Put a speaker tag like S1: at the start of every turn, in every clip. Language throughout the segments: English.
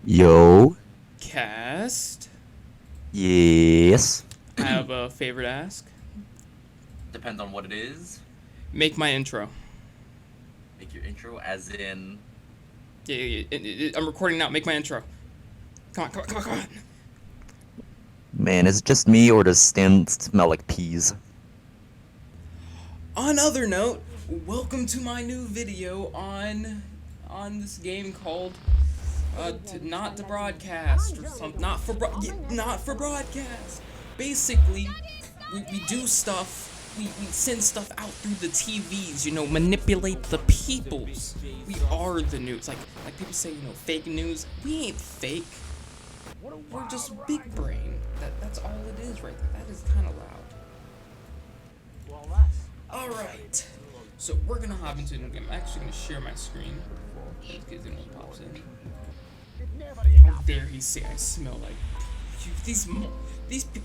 S1: Yo.
S2: Cast.
S1: Yes.
S2: I have a favor to ask.
S3: Depends on what it is.
S2: Make my intro.
S3: Make your intro as in.
S2: Yeah, I'm recording now. Make my intro. Come on.
S1: Man, is it just me or does Stan smell like peas?
S2: On other note, welcome to my new video on this game called not to broadcast or something. Not for broadcast. Basically, we do stuff. We send stuff out through the TVs, manipulate the peoples. We are the news. Like people say, fake news. We ain't fake. We're just big brain. That's all it is right there. That is kind of loud. Alright. So we're gonna hop into the game. I'm actually gonna share my screen. In case anyone pops in. How dare he say I smell like these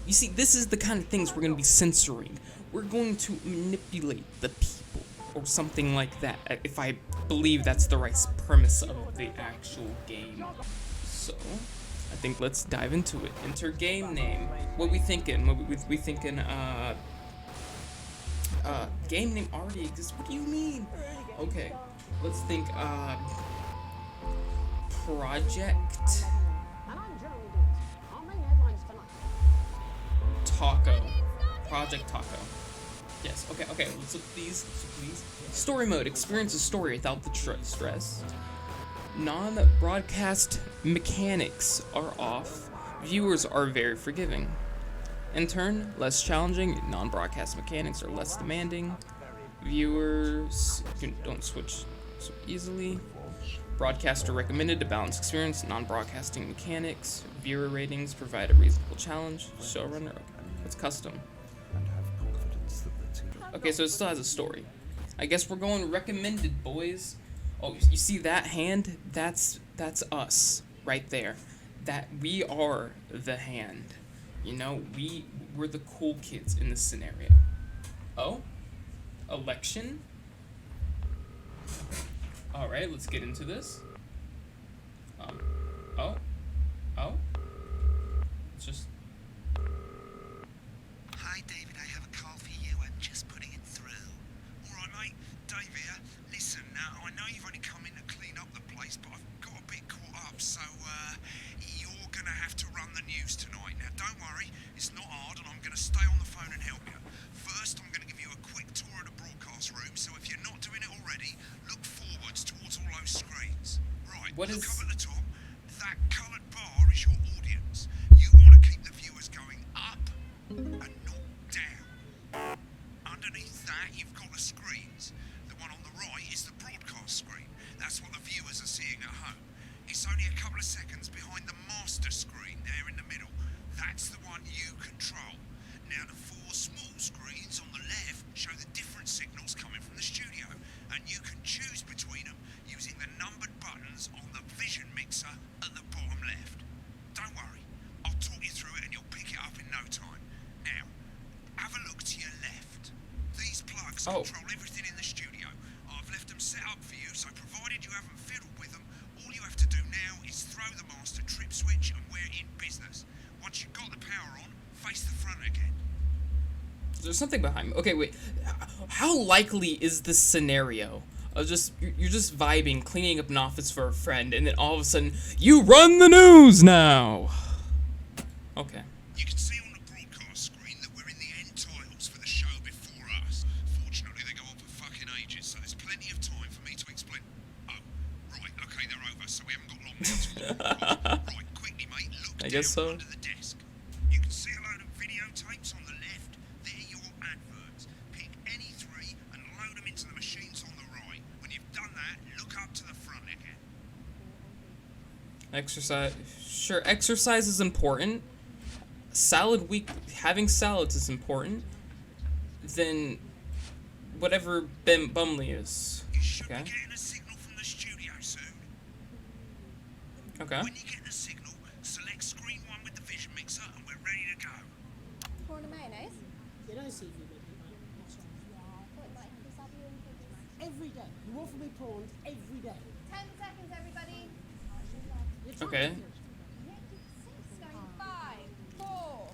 S2: you see, this is the kind of things we're gonna be censoring. We're going to manipulate the people or something like that, if I believe that's the right premise of the actual game. So I think let's dive into it. Enter game name. What we thinking? We thinking game name already exists. What do you mean? Okay. Let's think Project Taco. Project Taco. Yes, okay, let's look at these, please. Story mode, experience a story without the stress. Non-broadcast mechanics are off. Viewers are very forgiving. In turn, less challenging. Non-broadcast mechanics are less demanding. Viewers don't switch so easily. Broadcaster recommended to balance experience. Non-broadcasting mechanics. Viewer ratings provide a reasonable challenge. Showrunner, it's custom. Okay, so it still has a story. I guess we're going recommended, boys. Oh, you see that hand? That's us right there. That we are the hand. We're the cool kids in this scenario. Oh? Election? Alright, let's get into this. Oh? It's just...
S4: Hi, David, I have a call for you. I'm just putting it through. All right, mate. Dave here. Listen, now, I know you've only come in to clean up the place, but I've got a bit caught up, so, you're gonna have to run the news tonight. Now, don't worry, it's not hard, and I'm gonna stay on the phone and help you. First, I'm gonna give you a quick tour of the broadcast room, so if you're not doing it already, look forwards towards all those screens. Right,
S2: What
S4: look
S2: is...
S4: up at the top. That coloured bar is your audience. You want to keep the viewers going up and not down. Underneath that, you've got the screens. The one on the right is the broadcast screen. That's what the viewers are seeing at home. It's only a couple of seconds behind the master screen there in the middle. That's the one you control. Now, the four small screens on the left show the different signals coming from the studio, and you can choose between them using the numbered buttons on the vision mixer at the bottom left. Don't worry, I'll talk you through it and you'll pick it up in no time. Now, have a look to your left. These plugs control everything in the studio. I've left them set up for you, so provided you haven't fiddled with them, all you have to do now is throw the master trip switch and we're in business. Once you've got the power on, face the front again.
S2: There's something behind me. Okay, wait. How likely is this scenario? You're just vibing, cleaning up an office for a friend, and then all of a sudden, you run the news now! Okay.
S4: You can see on the broadcast screen that we're in the end titles for the show before us. Fortunately, they go on for fucking ages, so there's plenty of time for me to explain. Oh, right, okay, they're over, so we haven't got long now to talk. Right, quickly, mate, look
S2: I guess so.
S4: under the desk. You can see a load of videotapes on the left. They're your adverts. Pick any three and load them into the machines on the right. When you've done that, look up to the front again.
S2: Exercise. Sure, exercise is important. Salad week, having salads is important. Then, whatever Bumley is.
S4: You should
S2: Okay.
S4: be getting a signal from the studio soon.
S2: Okay.
S4: When you get the signal, select screen 1 with the vision mixer and we're ready to go.
S5: Corn and mayonnaise?
S6: Did I see you make it? Every day. You offer me prawns every day.
S5: 10 seconds, everybody.
S6: You're
S2: Okay.
S5: Going 5, 4.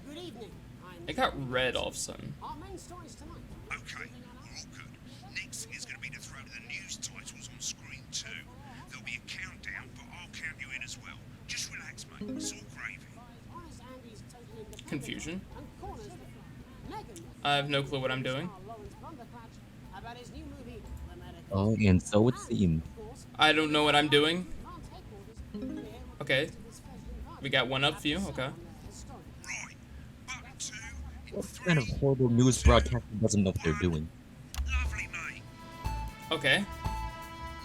S6: Good evening. I'm
S2: It got red all of a sudden.
S6: Our main stories tonight.
S4: Okay, we're all good. Next thing is going to be to throw the news titles on screen too. There'll be a countdown, but I'll count you in as well. Just relax, mate. It's all gravy.
S6: Honest Andy's totally independent
S2: Confusion.
S6: and corners the floor. Megan
S2: I have no clue what I'm doing.
S6: Lawrence Blunderclatch about his new movie, The Medical.
S1: Oh, and so it seemed.
S6: Of course,
S2: I don't know what I'm doing.
S6: advanced headquarters here
S2: Okay.
S6: to this special party.
S2: We got one up for you. Okay.
S6: Historic.
S4: Right. Button 2 in
S1: What
S4: 3.
S1: kind of horrible news broadcaster doesn't know what they're doing?
S4: Lovely, mate.
S2: Okay.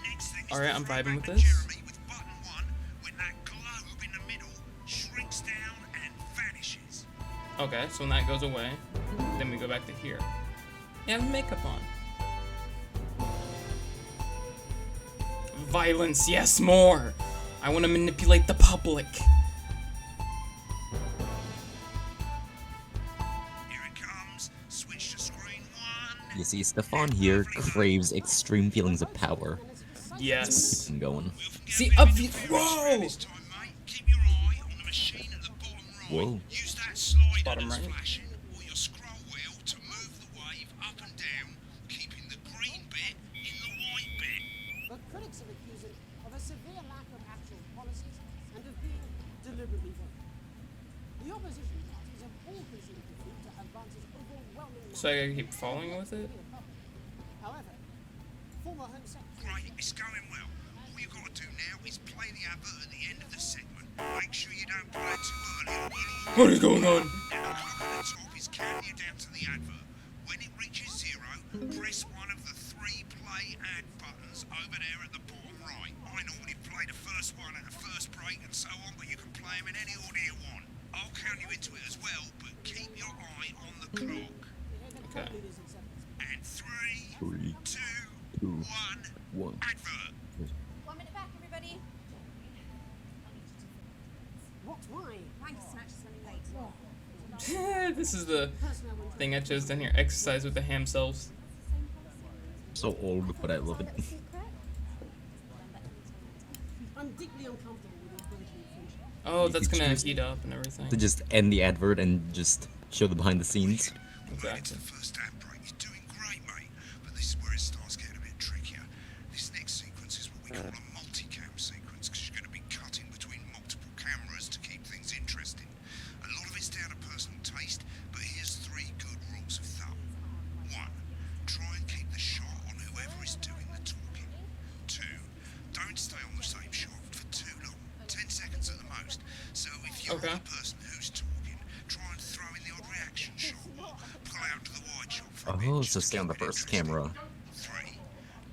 S4: Next thing is
S2: Alright,
S4: to
S2: I'm
S4: throw
S2: vibing
S4: back
S2: with
S4: to
S2: this.
S4: Jeremy with button 1 when that globe in the middle shrinks down and vanishes.
S2: Okay, so when that goes away, then we go back to here. Yeah, makeup on. Violence, yes, more! I want to manipulate the public.
S4: Here it comes. Switch to screen 1.
S1: You see, Stefan here craves extreme feelings of power.
S2: Yes.
S1: I'm going.
S2: See, up here. Whoa!
S4: This time, mate, keep your eye on the machine at the bottom right.
S1: Whoa.
S4: Use that slider
S2: Bottom
S4: that's
S2: right.
S4: flashing or your scroll wheel to move the wave up and down, keeping the green bit in the white bit.
S6: But critics have accused it of a severe lack of actual policies and of being deliberately vague. The opposition parties have all conceded defeat to advances overwhelming.
S2: So I gotta keep following with it?
S6: However, former Home Secretary
S4: Great, it's going well. All you gotta do now is play the advert at the end of the segment. Make sure you don't play it too early or we'll all
S2: What is going on?
S4: Now the clock at the top is counting you down to the advert. When it reaches 0, press one of the 3 play ad buttons over there at the bottom right. I normally play the first one at the first break and so on, but you can play them in any order you want. I'll count you into it as well, but keep your eye on the clock.
S2: Okay.
S6: leaders acceptance.
S4: And 3,
S1: 3,
S4: 2,
S1: 2,
S4: 1,
S1: 1.
S4: advert.
S5: 1 minute back, everybody.
S6: What? Why?
S5: Thanks, Snatch, is running late.
S2: This is the
S6: Personnel went
S2: thing I chose down here. Exercise with the ham selves.
S1: So old, but I love it.
S6: I'm deeply uncomfortable with encouraging friendship.
S2: Oh, that's
S1: could
S2: gonna
S1: choose
S2: heat up and everything.
S1: To just end the advert and just show the behind the scenes.
S4: Well, it's
S2: Exactly.
S4: the first ad break. You're doing great, mate. But this is where it starts getting a bit trickier. This next sequence is what we call a multicam sequence, because you're going to be cutting between multiple cameras to keep things interesting. A lot of it's down to personal taste, but here's 3 good rules of thumb. 1. Try and keep the shot on whoever is doing the talking. 2. Don't stay on the same shot for too long. 10 seconds at the most. So if you're
S2: Okay.
S4: the person who's talking, try and throw in the odd reaction shot or pull out to the wide shot for a bit,
S1: Oh,
S4: just
S1: so
S4: to
S1: stay on the
S4: keep it
S1: first
S4: interesting.
S1: camera.
S4: 3.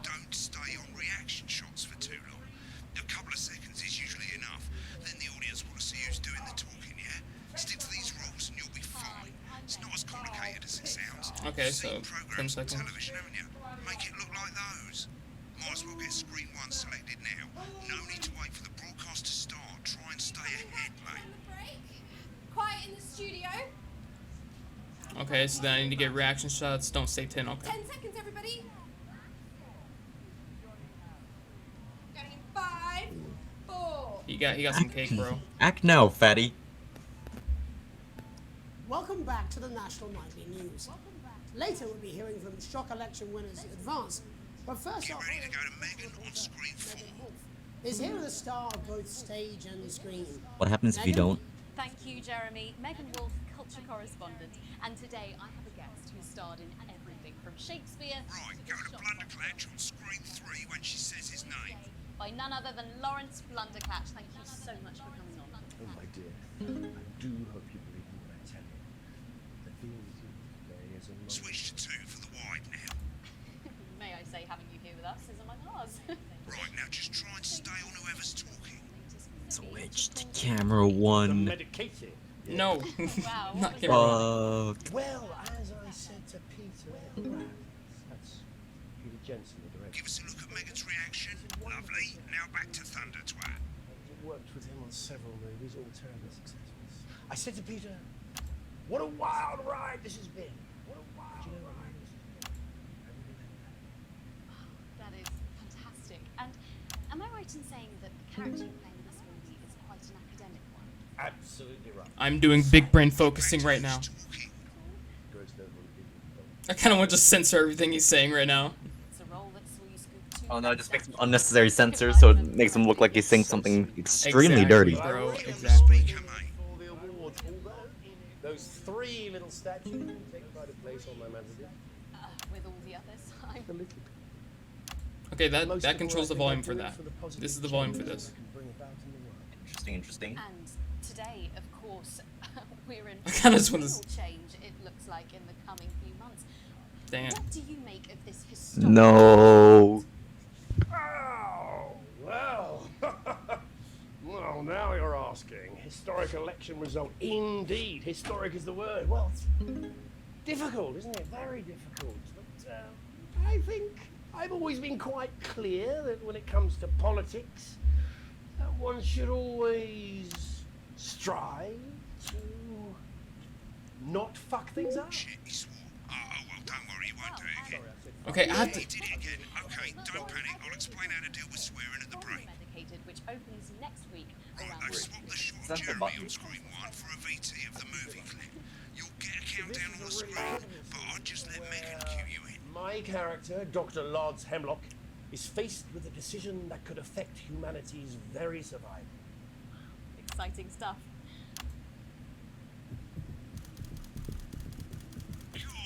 S4: Don't stay on reaction shots for too long. A couple of seconds is usually enough. Then the audience want to see who's doing the talking, yeah? Stick to these rules and you'll be fine. It's not as complicated as it sounds.
S2: Okay,
S4: You've
S2: so
S4: seen
S2: 10
S4: programs on
S2: seconds.
S4: television, haven't you? Make it look like those. Might as well get screen 1 selected now. No need to wait for the broadcast to start. Try and stay ahead, mate.
S5: Break. Quiet in the studio.
S2: Okay, so then I need to get reaction shots. Don't say 10. Okay.
S5: 10 seconds, everybody. Going in 5, 4.
S2: He got some cake, bro.
S1: Act now, fatty.
S6: Welcome back to the National Nightly News. Later we'll be hearing from shock election winners Advance. But first
S4: Get
S6: off,
S4: ready to go to Megan on screen 4.
S6: is here the star of both stage and screen.
S1: What happens if you don't?
S7: Thank you, Jeremy. Megan Wolf, culture correspondent. And today I have a guest who starred in everything from Shakespeare
S4: Right,
S7: to
S4: go
S7: the
S4: to
S7: shot
S4: Blunderclatch on screen 3 when she says his name.
S7: by none other than Lawrence Blunderclatch. Thank you so much for coming on.
S8: Oh my dear, I do hope you believe me when I tell you that being with you today is a long
S4: Switch to 2 for the wide now.
S7: May I say, having you here with us is among ours.
S4: Right, now just try and stay on whoever's talking.
S1: Switch to camera 1.
S8: medicated.
S2: No.
S7: Wow,
S2: Not
S7: what was
S2: camera 1.
S8: Well, as I said to Peter, that's Peter Jensen, the director.
S4: Give us a look at Megan's reaction. Lovely. Now back to Thunder Twat.
S8: I've worked with him on several movies, all terribly successful. I said to Peter, "What a wild ride this has been! What a wild ride this has been!" I really meant that.
S7: That is fantastic. And in saying that the character you're playing in this movie is quite an academic one.
S8: Absolutely right.
S2: I'm doing big brain focusing right now. I kind of want to just censor everything he's saying right now.
S7: It's a role that saw you scoop 2
S1: Oh no, it just makes
S7: statues.
S1: unnecessary censors, so it makes him look like he's saying something extremely
S2: Exactly,
S1: dirty.
S2: bro.
S8: I
S2: Exactly.
S8: speaker, mate, for the awards, although those 3 little statues take pride of place on my mantelpiece.
S7: With all the others, I'm
S8: A little.
S2: Okay,
S8: Most
S2: that
S8: of all,
S2: controls the
S8: I think
S2: volume
S8: I
S2: for
S8: do it
S2: that.
S8: the positive
S2: This is the volume for
S8: change
S2: this.
S8: I can bring about in the world.
S3: Interesting, interesting.
S7: And today, of course, we're in
S2: I kinda just wanna
S7: real change, it looks like, in the coming few months.
S2: Dang it.
S7: What do you make of this historic...
S1: No.
S8: Oh, well. Well, now you're asking. Historic election result. Indeed. Historic is the word. Well, it's difficult, isn't it? Very difficult. But I think I've always been quite clear that when it comes to politics, one should always strive to not fuck things up.
S4: Shit, he swore. Oh, well, don't worry, he won't do it again.
S2: Okay, I have
S4: He
S2: to.
S4: did it again. Okay, don't panic. I'll explain how to deal with swearing at the break.
S7: Medicated, which opens next week
S4: Right,
S7: around
S4: I've swapped the shot of
S3: That's the
S4: Jeremy
S3: button.
S4: on screen 1 for a VT of the movie clip. You'll get a countdown on the screen, but I'll just let Megan cue you in.
S8: My character, Dr. Lodz Hemlock, is faced with a decision that could affect humanity's very survival.
S7: exciting stuff.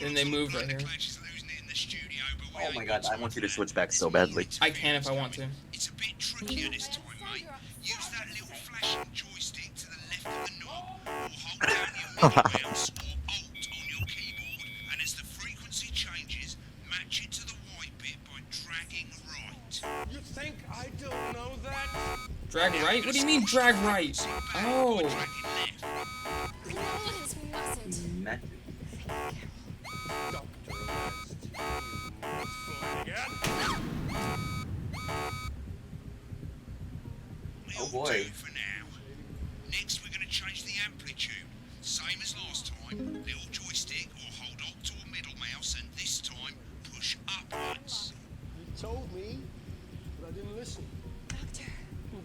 S2: And they move right here.
S4: Clash is losing it in the studio, but we
S1: Oh
S4: ain't
S1: my
S4: got
S1: god, I
S4: time
S1: want you
S4: for
S1: to
S4: that.
S1: switch back so
S4: It's
S1: badly.
S4: easy
S2: I can if I want to.
S4: It's a bit trickier this time, mate. Use that little flashing joystick to the left of the knob, or hold down your middle mouse or Alt on your keyboard, and as the frequency changes, match it to the white bit by dragging right.
S8: You think I don't know that?
S2: Drag right? What do you mean drag right? Oh.
S4: Dragging left.
S5: It's mustn't.
S3: Magic.
S8: Dr. Lodz, Flanagan.
S3: Oh
S4: Will
S3: boy.
S4: do for now. Next, we're going to change the amplitude. Same as last time. Little joystick or hold Alt or middle mouse, and this time push upwards.
S8: You told me, but I didn't listen.
S5: Doctor,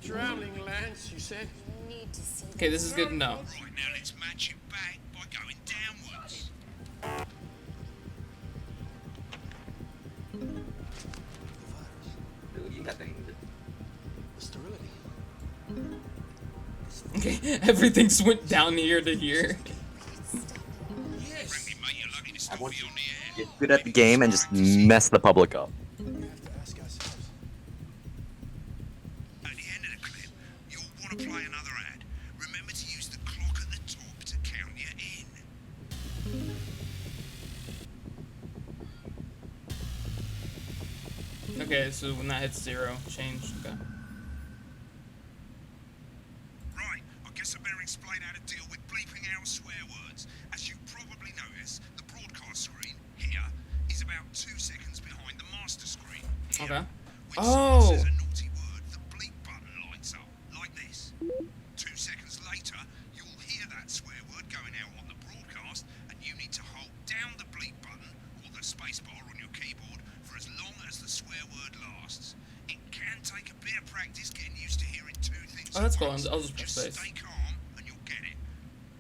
S8: Drowning, Lance, you said.
S5: you need to see
S2: Okay, this is good to know.
S4: Right, now let's match it back by going downwards.
S3: Dude, you got the
S8: Sterility.
S2: Okay, everything's went down here to here.
S4: Frankly, mate, you're lucky to
S3: I
S4: still
S3: want
S4: be
S3: you
S4: on the air.
S1: Get good at the game and just mess the public up.
S8: We have to ask ourselves.
S4: At the end of the clip, you'll want to play another ad. Remember to use the clock at the top to count you in.
S2: Okay, so when that hits 0, change. Okay.
S4: Right, I guess I better explain how to deal with bleeping out swear words. As you probably notice, the broadcast screen here is about 2 seconds behind the master screen. Here.
S2: Okay.
S4: When
S2: Oh.
S4: someone says a naughty word, the bleep button lights up, like this. 2 seconds later, you'll hear that swear word going out on the broadcast, and you need to hold down the bleep button or the space bar on your keyboard for as long as the swear word lasts. It can take a bit of practice getting used to hearing 2 things
S2: Oh, that's
S4: at
S2: cool.
S4: once.
S2: I'll just press
S4: Just
S2: space.
S4: stay calm and you'll get it.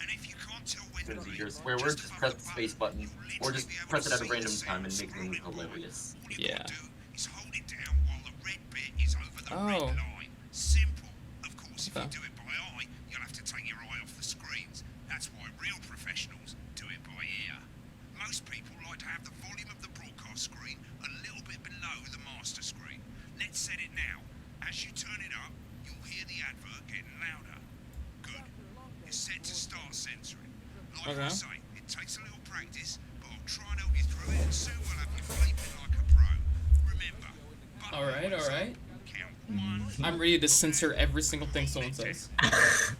S4: And if you can't tell when to
S3: Gonna be
S4: bleep,
S3: your swear word, just press the
S4: above
S3: space button,
S4: you'll
S3: or
S4: literally
S3: just
S4: be able
S3: press
S4: to
S3: it at a
S4: see the
S3: random time and
S4: sounds
S3: make them
S4: scrolling forward.
S3: hilarious.
S4: All you've
S2: Yeah.
S4: got to do is hold it down while the red bit is over the
S2: Oh.
S4: red line. Simple. Of course, if
S2: Okay.
S4: you do it by eye, you'll have to take your eye off the screens. That's why real professionals do it by ear. Most people like to have the volume of the broadcast screen a little bit below the master screen. Let's set it now. As you turn it up, you'll hear the advert getting louder. Good. It's set to start censoring. Like I
S2: Okay.
S4: say, it takes a little practice, but I'll try and help you through it, and soon we'll have you bleeping like a pro. Remember, button
S2: Alright,
S4: lights up,
S2: alright.
S4: count 1,
S2: I'm ready to censor every single thing someone says.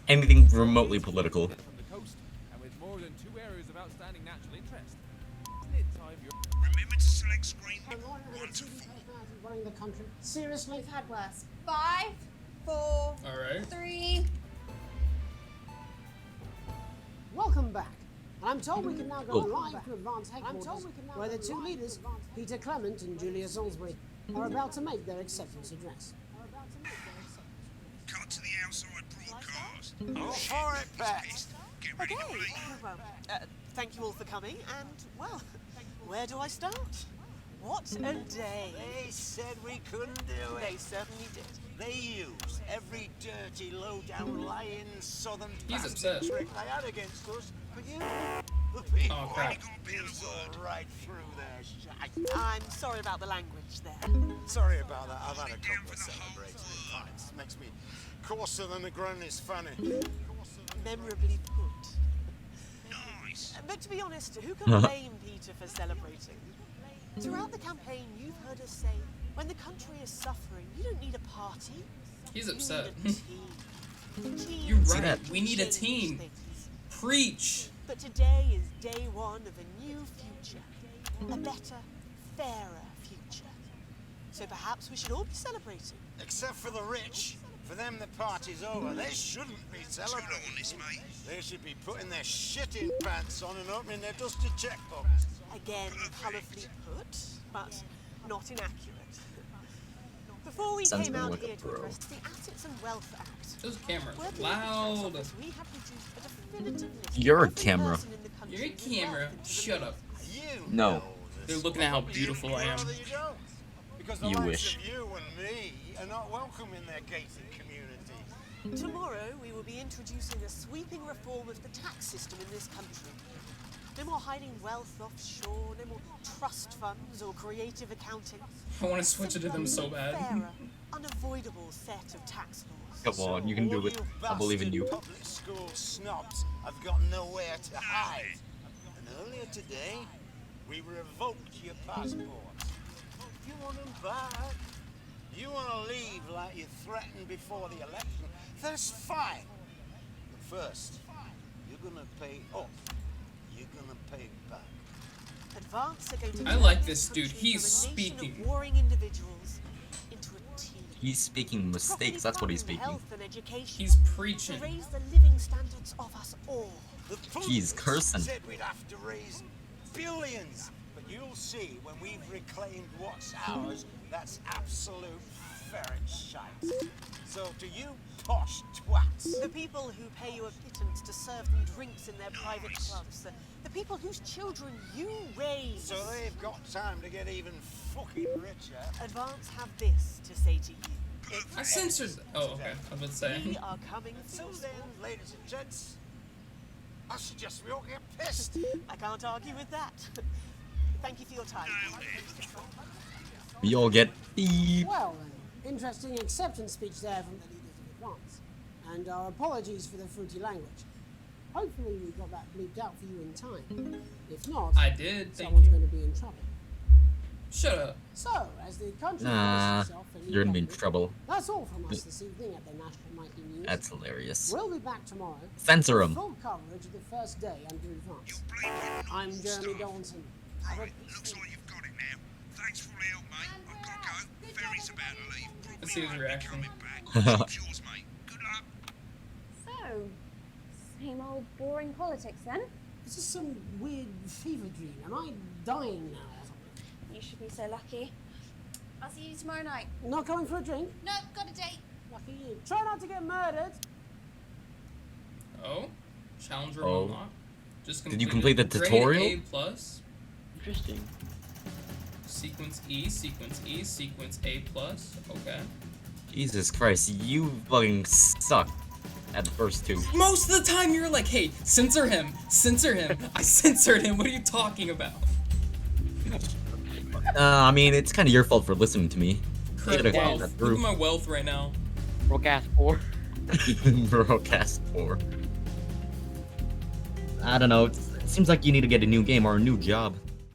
S1: Anything remotely political.
S9: from the coast and with more than 2 areas of outstanding natural interest. Isn't it time you're...
S4: remember to select screen
S6: I'm not having a
S4: 1 to
S6: TV
S4: 4.
S6: personality running the country. Seriously?
S5: We've had worse. 5, 4,
S2: Alright.
S5: 3.
S6: Welcome back. And I'm told we can now go
S1: Oh.
S6: live to Advance Headquarters, where the 2 leaders, Peter Clement and Julia Salisbury, are about to make their acceptance address.
S4: outside broadcast.
S6: All
S4: Shit,
S6: for it,
S4: he's
S6: Pat.
S4: pissed. Get ready
S6: Okay,
S4: to leave.
S6: well, thank you all for coming, and, well, where do I start? What a day.
S10: They said we couldn't do
S6: They
S10: it.
S6: certainly did.
S10: They used every dirty, low-down, lying southern
S2: He's
S10: bastard
S2: upset.
S10: trick they had against us. But you, the people,
S2: Oh, crap.
S10: you saw right through their shite.
S6: I'm sorry about the language there.
S10: Sorry about that. I've had a couple of celebrated pints. Makes me coarser than the ground is funny.
S6: Memorably put.
S4: Nice.
S6: But to be honest, who can blame Peter for celebrating? Throughout the campaign, you've heard us say, when the country is suffering, you don't need a party.
S2: He's
S6: You
S2: upset.
S6: need a team.
S2: You're
S6: Teams
S2: right.
S6: can
S2: We need a
S6: change
S2: team.
S6: things.
S2: Preach.
S6: But today is day one of a new future. A better, fairer future. So perhaps we should all be celebrating.
S10: Except for the rich. For them, the party's over. They shouldn't be
S4: What's
S10: celebrating.
S4: going on, this, mate?
S10: They should be putting their shitting pants on and opening their dusty checkbooks.
S6: Again, colourfully put, but not inaccurate. Before we
S1: Sounds
S6: came
S1: more
S6: out
S1: like a
S6: here to
S1: pro.
S6: address the Assets and Wealth Act,
S2: Those cameras
S6: working with the
S2: loud.
S6: tax office, we have produced a definitive list
S1: You're a
S6: of every
S1: camera.
S6: person in the country
S2: You're a
S6: with
S2: camera.
S6: wealth into the
S2: Shut up.
S10: You
S1: No.
S10: know
S2: They're
S10: this.
S2: looking at how beautiful I am.
S10: Rather you don't. Because the
S1: You
S10: likes
S1: wish.
S10: of you and me are not welcome in their gated community.
S6: Tomorrow, we will be introducing a sweeping reform of the tax system in this country. No more hiding wealth offshore, no more trust funds or creative accounting.
S2: I want to switch it to them so bad.
S6: Fairer, unavoidable set of tax laws.
S1: Come on, you can do
S10: All
S1: it. I believe in
S10: bastard
S1: you.
S10: Public school snobs have got nowhere to hide. And earlier today, we revoked your passports. You want them back? You want to leave like you threatened before the election? That's fine. But first, you're gonna pay up. You're gonna pay back.
S6: Advance are going to
S2: I
S6: turn
S2: like
S6: this
S2: this dude.
S6: country
S2: He's
S6: from a nation
S2: speaking.
S6: of warring individuals into a team.
S1: He's speaking mistakes. That's what he's
S6: Properly
S1: speaking.
S6: fund health and education
S2: He's
S6: to
S2: preaching.
S6: raise the living standards of us all.
S10: The
S1: He's
S10: pundits
S1: cursing.
S10: said we'd have to raise billions, but you'll see when we've reclaimed what's ours, that's absolute ferret shite. So to you posh twats,
S6: The people who pay you a pittance to serve them drinks in their private clubs. The people whose children you raise.
S10: so they've got time to get even fucking richer.
S6: Advance have this to say to you.
S2: I censored. Oh, okay. I was about to say.
S6: We are coming for
S10: Until
S6: your
S10: then,
S6: support.
S10: ladies and gents, I suggest we all get pissed.
S6: I can't argue with that. Thank you for your time.
S1: We all get beep.
S6: Well, an interesting acceptance speech there from the leaders of Advance. And our apologies for the fruity language. Hopefully we got that bleeped out for you in time. If not,
S2: I did. Thank
S6: someone's
S2: you.
S6: going to be in trouble.
S2: Shut up.
S6: So, as the country
S1: Nah,
S6: positions itself for new
S1: you're gonna be in
S6: government,
S1: trouble.
S6: that's all from us this evening at the National Nightly News.
S1: That's hilarious.
S6: We'll be back tomorrow.
S1: Censor
S6: with
S1: him.
S6: Full coverage of the first day under Advance.
S4: Blame it on
S6: I'm
S4: all
S6: Jeremy
S4: stuff.
S6: Donaldson. Have a
S4: Right, looks like you've got it now. Thanks for all the help, mate. I've got to go. Ferry's about to leave.
S2: Let's see his
S4: Probably won't be
S2: reaction.
S4: coming back. Ship's yours, mate. Good luck.
S5: So, same old boring politics then?
S6: Is this some weird fever dream? Am I dying now or something?
S5: You should be so lucky. I'll see you tomorrow night.
S6: Not coming for a drink?
S5: No, got a date.
S6: Lucky you. Try not to get murdered.
S2: Oh, challenge room
S1: Oh.
S2: unlocked. Just
S1: Did you
S2: completed.
S1: complete the
S2: Grade
S1: tutorial?
S2: A plus.
S1: Interesting.
S2: Sequence E, sequence E, sequence A plus. Okay.
S1: Jesus Christ, you fucking suck at the first two.
S2: Most of the time you're like, hey, censor him, censor him. I censored him. What are you talking about?
S1: I mean, it's kind of your fault for listening to me.
S2: Crap,
S1: Should've
S2: wealth.
S1: got that
S2: Look
S1: through.
S2: at my wealth right now.
S11: Broadcast 4.
S1: Broadcast 4. I don't know. It seems like you need to get a new game or a new job.